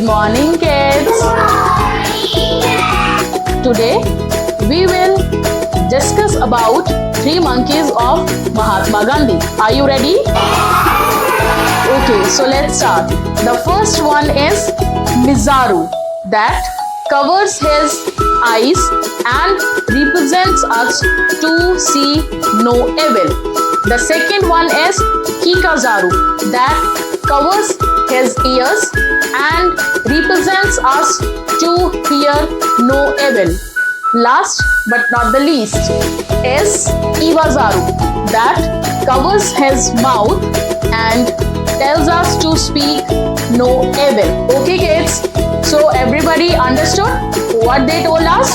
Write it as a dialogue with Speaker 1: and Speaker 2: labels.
Speaker 1: morning, kids. Today we will discuss about three monkeys of Mahatma Gandhi. Are you ready? Okay, so let's start. The first one is Mizaru, that covers his eyes and represents us to see no evil. The second one is Kikazaru, that covers his ears and represents us to hear no evil. Last but not the least is Iwazaru, that covers his mouth and tells us to speak no evil. Okay, kids? So everybody understood what they told us?